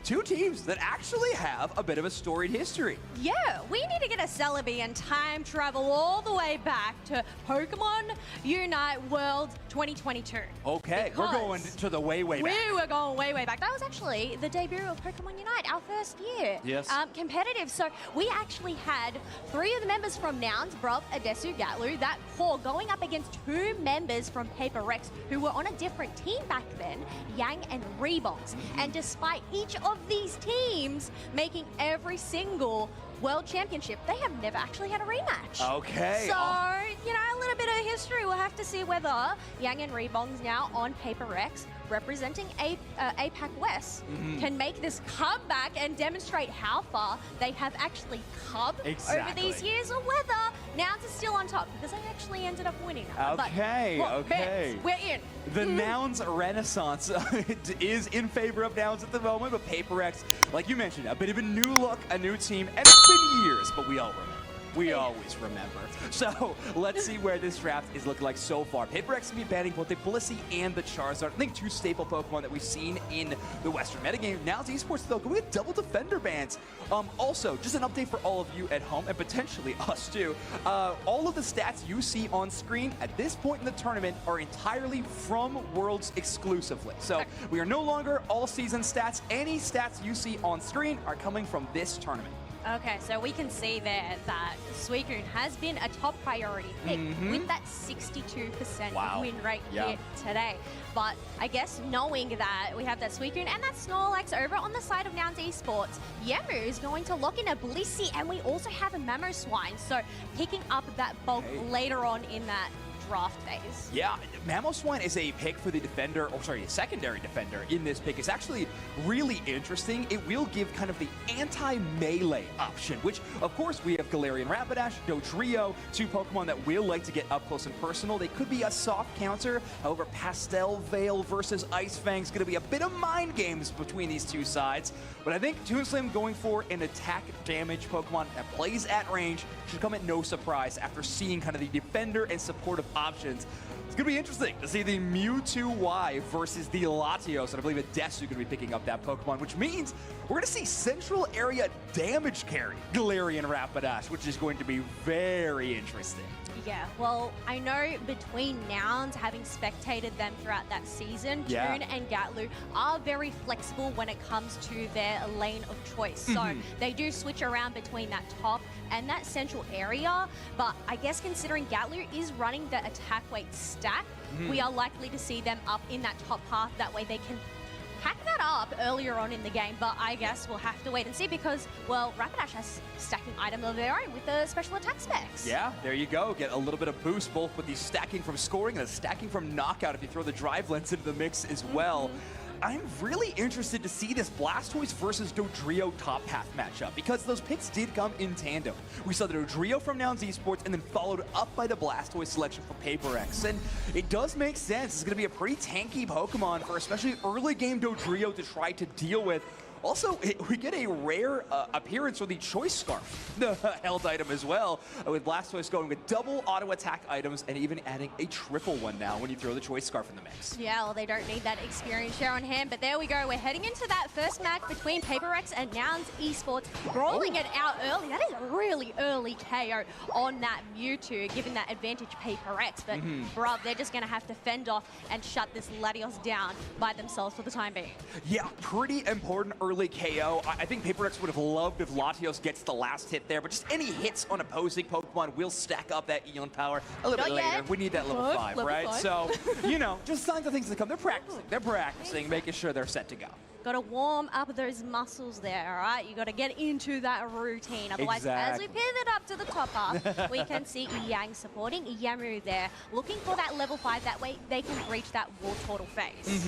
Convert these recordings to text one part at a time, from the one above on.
two teams that actually have a bit of a storied history. Yeah, we need to get a Celebi and time travel all the way back to Pokemon Unite World 2022. Okay, we're going to the way back. We were going way back. That was actually the debut of Pokemon Unite, our first year. Yes. Competitive. So we actually had 3 of the members from Nouns, Bruv, Adesu, Gatlu, that core going up against 2 members from Paper Rex who were on a different team back then, Yang and Reeboks. And despite each of these teams making every single World Championship, they have never actually had a rematch. Okay. So, you know, a little bit of history. We'll have to see whether Yang and Reeboks now on Paper Rex representing APAC West can make this comeback and demonstrate how far they have actually come over these years, or whether Nouns is still on top, because they actually ended up winning. Okay, okay. We're in. The Nouns renaissance is in favor of Nouns at the moment, but Paper Rex, like you mentioned, a bit of a new look, a new team, and it's been years, but we all remember. We always remember. So let's see where this draft is looking like so far. Paper Rex will be banning both the Blissey and the Charizard. I think 2 staple Pokemon that we've seen in the Western metagame. Now it's Esports, though, going with double defender bans. Also, just an update for all of you at home, and potentially us too. All of the stats you see on screen at this point in the tournament are entirely from Worlds exclusively. So we are no longer all-season stats. Any stats you see on screen are coming from this tournament. Okay, so we can see there that Suicune has been a top priority pick with that 62% win rate here today. But I guess knowing that we have that Suicune and that Snorlax over on the side of Nouns Esports, Yemu is going to lock in a Blissey, and we also have a Mamoswine. So picking up that bulk later on in that draft phase. Yeah, Mamoswine is a pick for the defender, or sorry, a secondary defender in this pick. It's actually really interesting. It will give kind of the anti-melee option, which, of course, we have Galarian Rapidash, Dodrio, 2 Pokemon that will like to get up close and personal. They could be a soft counter. However, Pastel Veil versus Ice Fang is going to be a bit of mind games between these 2 sides. But I think Toonslim going for an attack damage Pokemon that plays at range should come at no surprise after seeing kind of the defender and supportive options. It's going to be interesting to see the Mewtwo Y versus the Latios, and I believe Adesu going to be picking up that Pokemon, which means we're going to see central area damage carry Galarian Rapidash, which is going to be very interesting. Yeah, well, I know between Nouns, having spectated them throughout that season, Toon and Gatlu are very flexible when it comes to their lane of choice. So they do switch around between that top and that central area. But I guess considering Gatlu is running the attack weight stack, we are likely to see them up in that top path. That way they can hack that up earlier on in the game, but I guess we'll have to wait and see because, well, Rapidash has stacking item of their own with the special attack specs. Yeah, there you go. Get a little bit of boost both with the stacking from scoring and the stacking from knockout if you throw the drive lens into the mix as well. I'm really interested to see this Blastoise versus Dodrio top path matchup because those picks did come in tandem. We saw the Dodrio from Nouns Esports and then followed up by the Blastoise selection from Paper Rex. And it does make sense. It's going to be a pretty tanky Pokemon for especially early game Dodrio to try to deal with. Also, we get a rare appearance for the Choice Scarf, the held item as well, with Blastoise going with double auto attack items and even adding a triple one now when you throw the Choice Scarf in the mix. Yeah, well, they don't need that experience share on hand, but there we go. We're heading into that first match between Paper Rex and Nouns Esports, rolling it out early. That is a really early KO on that Mewtwo, giving that advantage Paper Rex. But, bruv, they're just going to have to fend off and shut this Latios down by themselves for the time being. Yeah, pretty important early KO. I think Paper Rex would have loved if Latios gets the last hit there, but just any hits on opposing Pokemon will stack up that Eon power a little bit later. We need that level 5, right? So, you know, just signs of things to come. They're practicing. They're practicing, making sure they're set to go. Got to warm up those muscles there, all right? You got to get into that routine. Otherwise, as we pivot up to the top half, we can see Yang supporting Yamu there, looking for that level 5. That way, they can reach that War Turtle phase.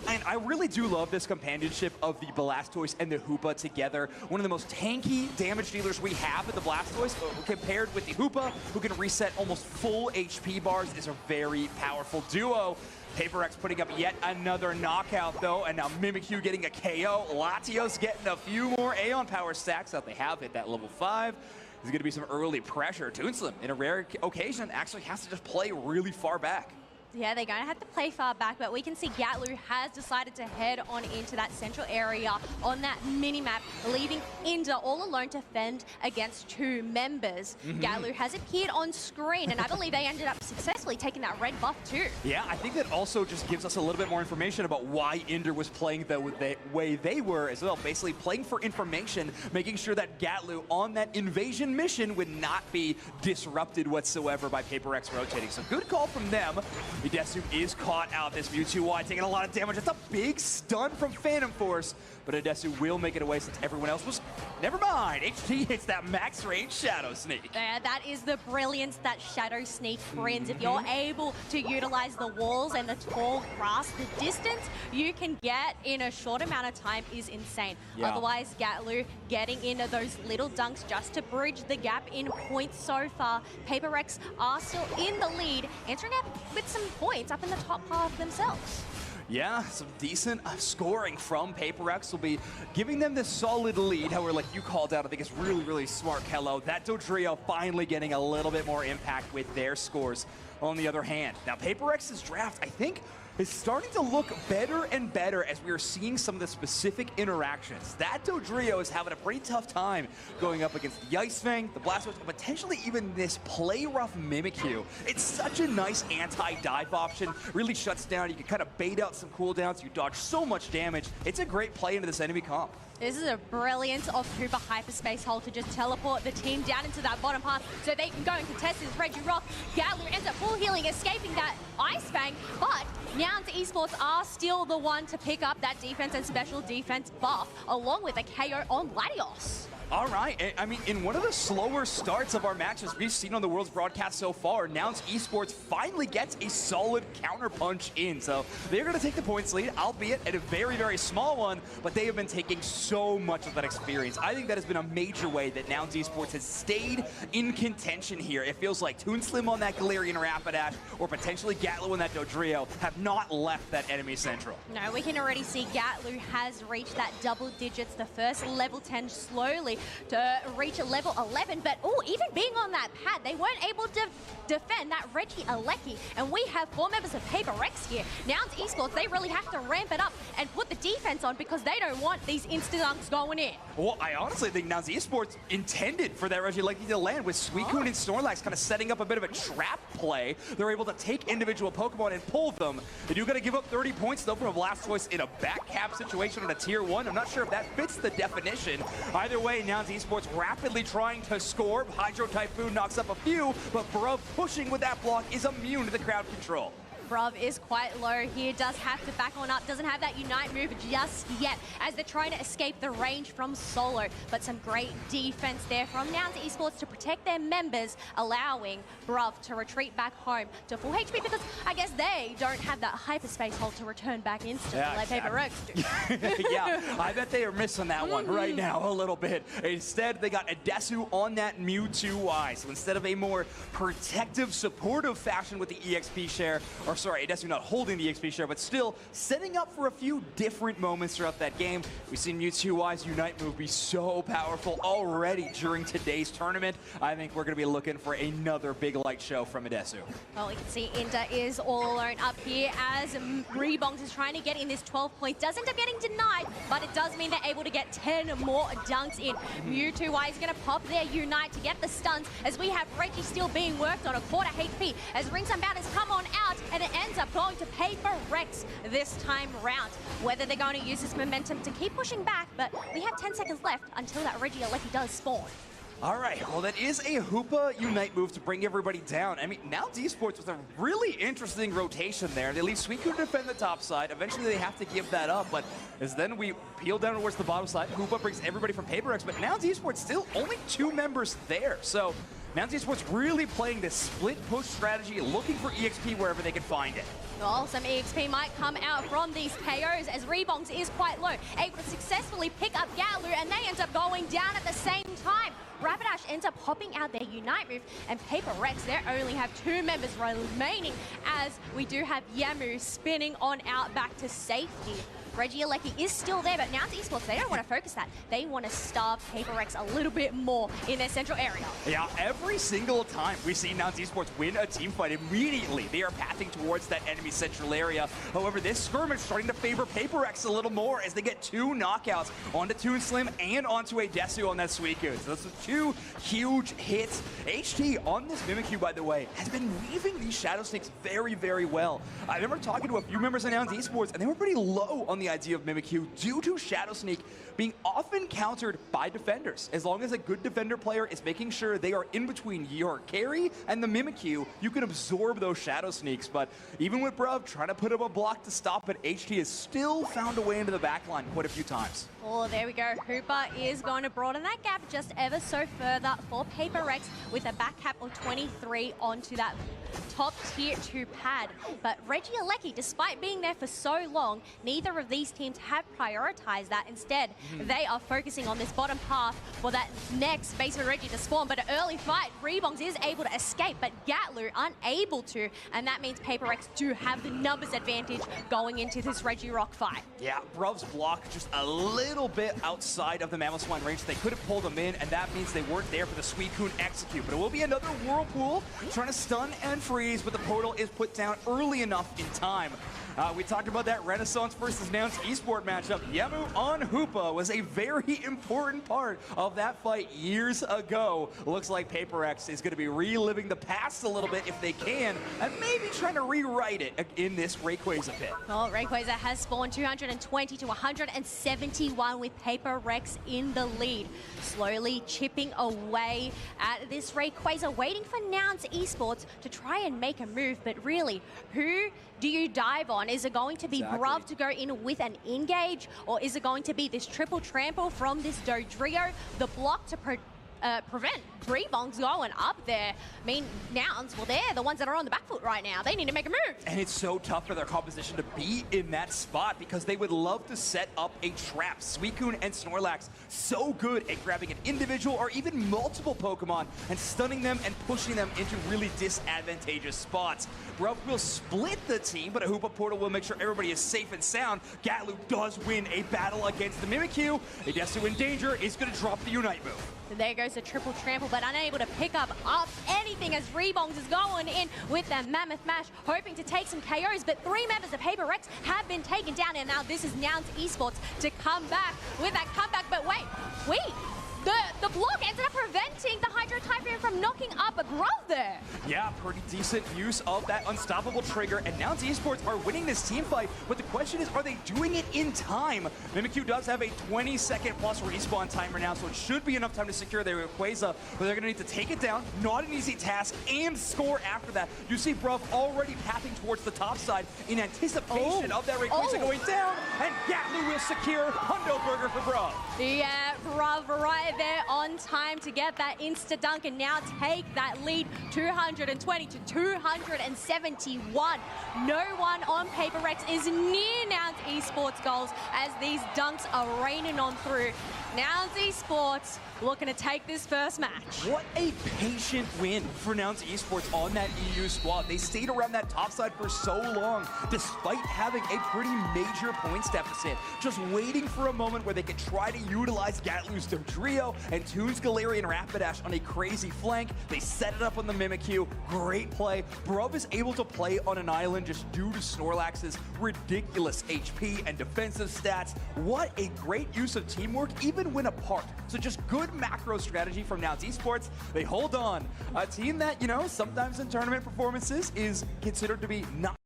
And I really do love this companionship of the Blastoise and the Hoopa together. One of the most tanky damage dealers we have with the Blastoise, compared with the Hoopa, who can reset almost full HP bars, is a very powerful duo. Paper Rex putting up yet another knockout, though, and now Mimikyu getting a KO. Latios getting a few more Aeon power stacks that they have hit that level 5. There's going to be some early pressure. Toonslim, in a rare occasion, actually has to just play really far back. Yeah, they're going to have to play far back, but we can see Gatlu has decided to head on into that central area on that mini-map, leaving Inda all alone to fend against two members. Gatlu has appeared on screen, and I believe they ended up successfully taking that red buff too. Yeah, I think that also just gives us a little bit more information about why Inder was playing the way they were as well. Basically playing for information, making sure that Gatlu on that invasion mission would not be disrupted whatsoever by Paper X rotating. So good call from them. Edesu is caught out this Mewtwo wide, taking a lot of damage. That's a big stun from Phantom Force, but Edesu will make it away since everyone else was... Never mind, HT hits that max range Shadow Sneak. Yeah, that is the brilliance that Shadow Sneak brings. If you're able to utilize the walls and the tall grass, the distance you can get in a short amount of time is insane. Yeah. Otherwise, Gatlu getting into those little dunks just to bridge the gap in points so far. Paper Rex are still in the lead, entering up with some points up in the top half themselves. Yeah, some decent scoring from Paper X will be giving them this solid lead. However, like you called out, I think it's really, really smart, Kello. That Dodrio finally getting a little bit more impact with their scores. On the other hand, now Paper X's draft, I think, is starting to look better and better as we are seeing some of the specific interactions. That Dodrio is having a pretty tough time going up against the Ice Fang, the Blastoise, and potentially even this Play Rough Mimikyu. It's such a nice anti-dive option. Really shuts down. You can kind of bait out some cooldowns. You dodge so much damage. It's a great play into this enemy comp. This is a brilliance of Hooper Hyperspace Hole to just teleport the team down into that bottom half so they can go and contest this Regirock. Gatlu ends up full healing, escaping that Ice Fang, but Nouns Esports are still the one to pick up that defense and special defense buff, along with a KO on Latios. All right, I mean, in one of the slower starts of our matches we've seen on the World's broadcast so far, Nouns Esports finally gets a solid counterpunch in. So they're going to take the points lead, albeit at a very, very small one, but they have been taking so much of that experience. I think that has been a major way that Nouns Esports has stayed in contention here. It feels like Toon Slim on that Galarian Rapidash, or potentially Gatlu on that Dodrio, have not left that enemy central. No, we can already see Gatlu has reached that double digits, the first level 10 slowly to reach a level 11, but even being on that pad, they weren't able to defend that Reggie Alecki, and we have 4 members of Paper Rex here. Nouns Esports, they really have to ramp it up and put the defense on because they don't want these insta-dunks going in. Well, I honestly think Nouns Esports intended for that Reggie Alecki to land with Suicune and Snorlax kind of setting up a bit of a trap play. They're able to take individual Pokemon and pull them. They do got to give up 30 points though from a Blastoise in a back cap situation on a tier 1. I'm not sure if that fits the definition. Either way, Nouns Esports rapidly trying to score. Hydro Typhoon knocks up a few, but Bruv pushing with that block is immune to the crowd control. Bruv is quite low here, does have to back on up, doesn't have that Unite move just yet as they're trying to escape the range from Solo. But some great defense there from Nouns Esports to protect their members, allowing Bruv to retreat back home to full HP because I guess they don't have that hyperspace hole to return back instantly like Paper Rex do. Yeah, I bet they are missing that one right now a little bit. Instead, they got Edesu on that Mewtwo-Y. So instead of a more protective, supportive fashion with the EXP share, or sorry, Edesu not holding the XP share, but still setting up for a few different moments throughout that game. We've seen Mewtwo-Y's Unite move be so powerful already during today's tournament. I think we're going to be looking for another big light show from Edesu. Well, we can see Inda is all alone up here as Rebongs is trying to get in this 12 points. Does end up getting denied, but it does mean they're able to get 10 more dunks in. Mewtwo-Y is going to pop their Unite to get the stuns as we have Reggie still being worked on a quarter HP as Rings Unbound has come on out and it ends up going to Paper Rex this time round. Whether they're going to use this momentum to keep pushing back, but we have 10 seconds left until that Reggie Alecki does spawn. All right, well, that is a Hoopa Unite move to bring everybody down. I mean, now Esports with a really interesting rotation there. They leave Suicune to defend the top side. Eventually, they have to give that up, but as then we peel down towards the bottom side, Hoopa brings everybody from Paper X, but now Esports still only 2 members there. So Nouns Esports really playing this split push strategy, looking for EXP wherever they can find it. Well, some EXP might come out from these KOs as Rebongs is quite low, able to successfully pick up Gatlu, and they end up going down at the same time. Rapidash ends up popping out their Unite move, and Paper Rex, they only have 2 members remaining as we do have Yamu spinning on out back to safety. Reggie Alecki is still there, but Nouns Esports, they don't want to focus that. They want to starve Paper Rex a little bit more in their central area. Yeah, every single time we see Nouns Esports win a team fight, immediately they are pathing towards that enemy central area. However, this skirmish starting to favor Paper Rex a little more as they get 2 knockouts onto Toon Slim and onto a Desu on that Suicune. So those are 2 huge hits. HT on this Mimikyu, by the way, has been weaving these Shadow Sneaks very, very well. I remember talking to a few members of Nouns Esports, and they were pretty low on the idea of Mimikyu due to Shadow Sneak being often countered by defenders. As long as a good defender player is making sure they are in between your carry and the Mimikyu, you can absorb those Shadow Sneaks. But even with Bruv trying to put up a block to stop it, HT has still found a way into the backline quite a few times. Oh, there we go. Hooper is going to broaden that gap just ever so further for Paper Rex with a back cap of 23 onto that top tier 2 pad. But Reggie Alecki, despite being there for so long, neither of these teams have prioritized that. Instead, they are focusing on this bottom path for that next Baseman Reggie to spawn. But an early fight, Rebongs is able to escape, but Gatlu unable to. And that means Paper Rex do have the numbers advantage going into this Reggie Rock fight. Yeah, Bruv's block just a little bit outside of the Mammal Swine range. They could have pulled him in, and that means they weren't there for the Suicune execute. But it will be another Whirlpool trying to stun and freeze, but the portal is put down early enough in time. We talked about that Renaissance versus Nouns Esport matchup. Yemu on Hoopa was a very important part of that fight years ago. Looks like Paper Rex is going to be reliving the past a little bit if they can, and maybe trying to rewrite it in this Rayquaza pit. Well, Rayquaza has spawned 220 to 171 with Paper Rex in the lead. Slowly chipping away at this Rayquaza, waiting for Nouns Esports to try and make a move, but really, who do you dive on? Is it going to be Bruv to go in with an engage, or is it going to be this triple trample from this Dodrio, the block to prevent Rebongs going up there? I mean, Nouns, well, they're the ones that are on the back foot right now. They need to make a move. And it's so tough for their composition to be in that spot because they would love to set up a trap. Suicune and Snorlax so good at grabbing an individual or even multiple Pokemon and stunning them and pushing them into really disadvantageous spots. Bruv will split the team, but a Hoopa portal will make sure everybody is safe and sound. Gatlu does win a battle against the Mimikyu. Desu in danger is going to drop the Unite move. There goes the triple trample, but unable to pick up anything as Rebongs is going in with that Mammoth Mash, hoping to take some KOs, but 3 members of Paper Rex have been taken down, and now this is Nouns Esports to come back with that comeback. But wait, the block ended up preventing the Hydro Typhoon from knocking up a Grove there. Yeah, pretty decent use of that unstoppable trigger, and Nouns Esports are winning this team fight, but the question is, are they doing it in time? Mimikyu does have a 20-second plus respawn timer now, so it should be enough time to secure their Rayquaza, but they're going to need to take it down, not an easy task, and score after that. You see Bruv already pathing towards the top side in anticipation of that Rayquaza going down, and Gatlu will secure Hundo Burger for Bruv. Yeah, Bruv right there on time to get that insta-dunk and now take that lead 220 to 271. No one on Paper Rex is near Nouns Esports goals as these dunks are raining on through. Nouns Esports looking to take this first match. What a patient win for Nouns Esports on that EU squad. They stayed around that top side for so long, despite having a pretty major points deficit. Just waiting for a moment where they could try to utilize Gatlu's Dodrio and Toon's Galarian Rapidash on a crazy flank. They set it up on the Mimikyu. Great play. Bruv is able to play on an island just due to Snorlax's ridiculous HP and defensive stats. What a great use of teamwork, even when apart. So just good macro strategy from Nouns Esports. They hold on. A team that, you know, sometimes in tournament performances is considered to be not